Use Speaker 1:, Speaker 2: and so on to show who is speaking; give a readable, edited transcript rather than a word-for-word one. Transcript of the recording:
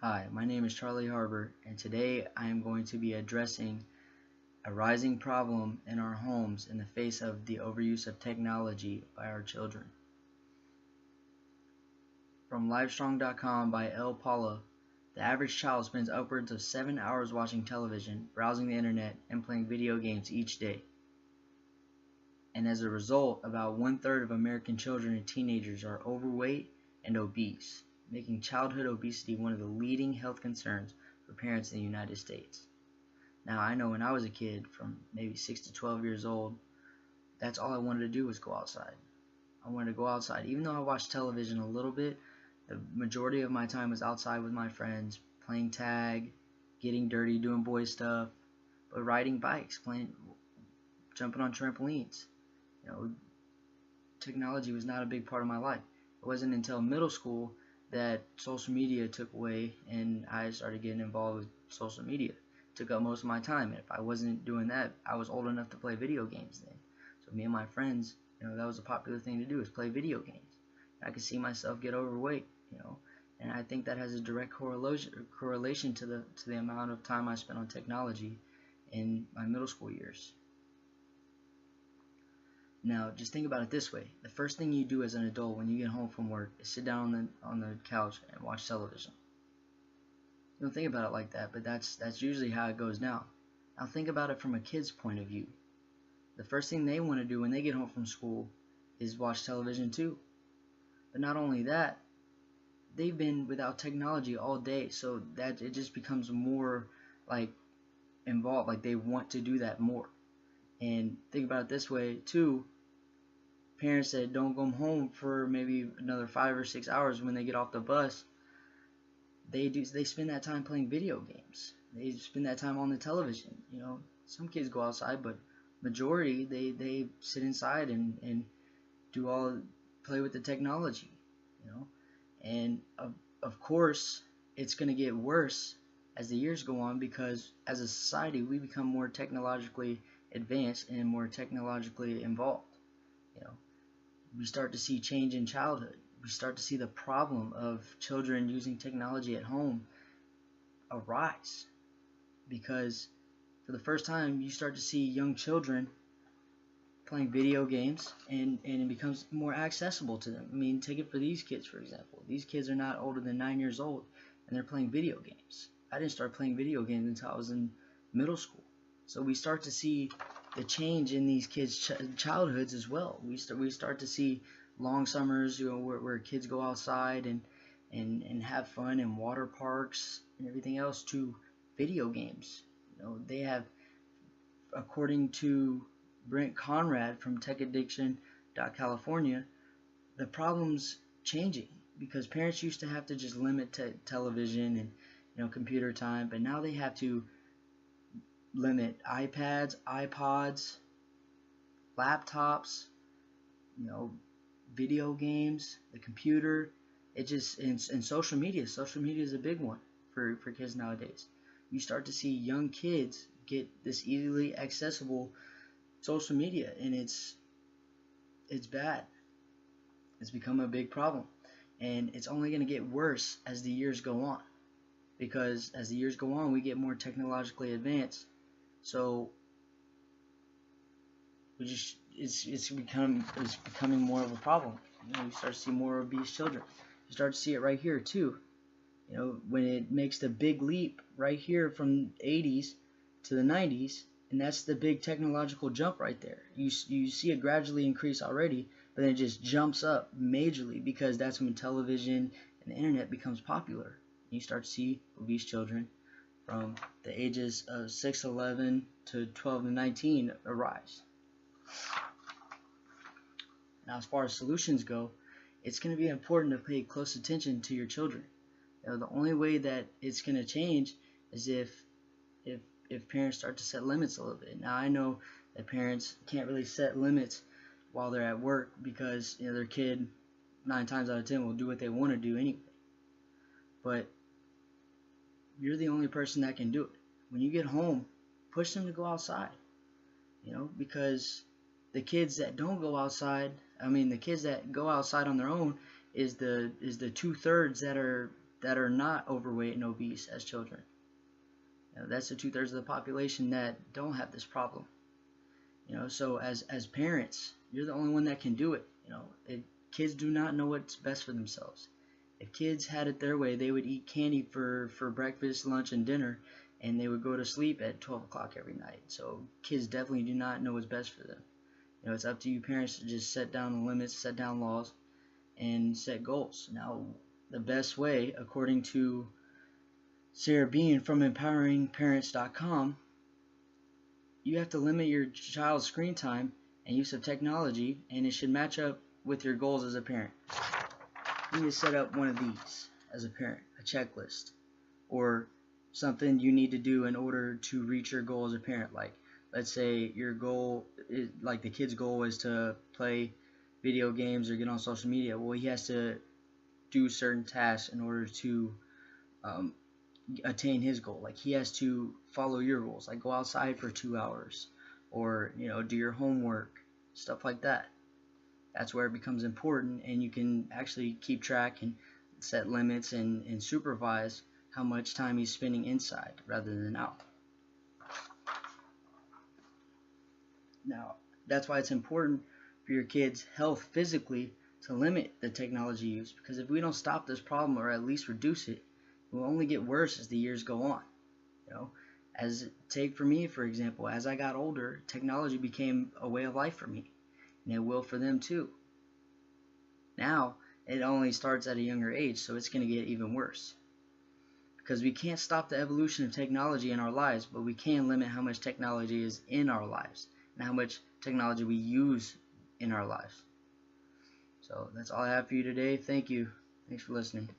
Speaker 1: Hi, my name is Charlie Harbor, and today I am going to be addressing a rising problem in our homes in the face of the overuse of technology by our children. From Livestrong.com by L. Paula, the average child spends upwards of 7 hours watching television, browsing the internet, and playing video games each day. And as a result, about 1/3 of American children and teenagers are overweight and obese, making childhood obesity one of the leading health concerns for parents in the United States. Now, I know when I was a kid, from maybe 6 to 12 years old, that's all I wanted to do was go outside. I wanted to go outside. Even though I watched television a little bit, the majority of my time was outside with my friends, playing tag, getting dirty, doing boy stuff, but riding bikes, jumping on trampolines. Technology was not a big part of my life. It wasn't until middle school that social media took away and I started getting involved with social media. It took up most of my time, and if I wasn't doing that, I was old enough to play video games then. So me and my friends, that was a popular thing to do, is play video games. I could see myself get overweight, and I think that has a direct correlation to the amount of time I spent on technology in my middle school years. Now, just think about it this way. The first thing you do as an adult when you get home from work is sit down on the couch and watch television. You don't think about it like that, but that's usually how it goes down. Now think about it from a kid's point of view. The first thing they want to do when they get home from school is watch television too. But not only that, they've been without technology all day, so that it just becomes more like involved, like they want to do that more. And think about it this way too. Parents that don't come home for maybe another 5 or 6 hours when they get off the bus, they spend that time playing video games. They spend that time on the television. Some kids go outside, but majority they sit inside and play with the technology. And of course it's going to get worse as the years go on, because as a society we become more technologically advanced and more technologically involved. We start to see change in childhood. We start to see the problem of children using technology at home arise, because for the first time you start to see young children playing video games, and it becomes more accessible to them. I mean, take it for these kids, for example. These kids are not older than 9 years old and they're playing video games. I didn't start playing video games until I was in middle school. So we start to see the change in these kids' childhoods as well. We start to see long summers, where kids go outside and have fun in water parks and everything else, to video games. They have, according to Brent Conrad from techaddiction.california, the problem's changing because parents used to have to just limit television and computer time, but now they have to limit iPads, iPods, laptops, video games, the computer. And social media. Social media is a big one for kids nowadays. You start to see young kids get this easily accessible social media, and it's bad. It's become a big problem, and it's only going to get worse as the years go on, because as the years go on we get more technologically advanced. So it's becoming more of a problem. You start to see more obese children. You start to see it right here too. When it makes the big leap right here from 80s to the 90s, and that's the big technological jump right there. You see it gradually increase already, but then it just jumps up majorly, because that's when television and the internet becomes popular. You start to see obese children from the ages of 6 to 11 to 12 to 19 arise. Now, as far as solutions go, it's going to be important to pay close attention to your children. The only way that it's going to change is if parents start to set limits a little bit. Now, I know that parents can't really set limits while they're at work, because their kid 9 times out of 10 will do what they want to do anyway. But you're the only person that can do it. When you get home, push them to go outside. Because the kids that don't go outside, the kids that go outside on their own is the 2/3 that are that are not overweight and obese as children. That's the 2/3 of the population that don't have this problem. So as parents, you're the only one that can do it. Kids do not know what's best for themselves. If kids had it their way, they would eat candy for breakfast, lunch, and dinner, and they would go to sleep at 12 o'clock every night. So kids definitely do not know what's best for them. It's up to you parents to just set down the limits, set down laws, and set goals. Now, the best way, according to Sarah Bean from EmpoweringParents.com, you have to limit your child's screen time and use of technology, and it should match up with your goals as a parent. You need to set up one of these as a parent, a checklist, or something you need to do in order to reach your goal as a parent. Like, let's say your goal is, like the kid's goal is to play video games or get on social media. Well, he has to do certain tasks in order to attain his goal. Like, he has to follow your rules, like go outside for 2 hours, or do your homework, stuff like that. That's where it becomes important, and you can actually keep track and set limits and supervise how much time he's spending inside rather than out. Now, that's why it's important for your kids' health physically to limit the technology use, because if we don't stop this problem or at least reduce it, it will only get worse as the years go on. Take for me, for example, as I got older, technology became a way of life for me, and it will for them too. Now, it only starts at a younger age, so it's going to get even worse. Because we can't stop the evolution of technology in our lives, but we can limit how much technology is in our lives and how much technology we use in our lives. So that's all I have for you today. Thank you. Thanks for listening.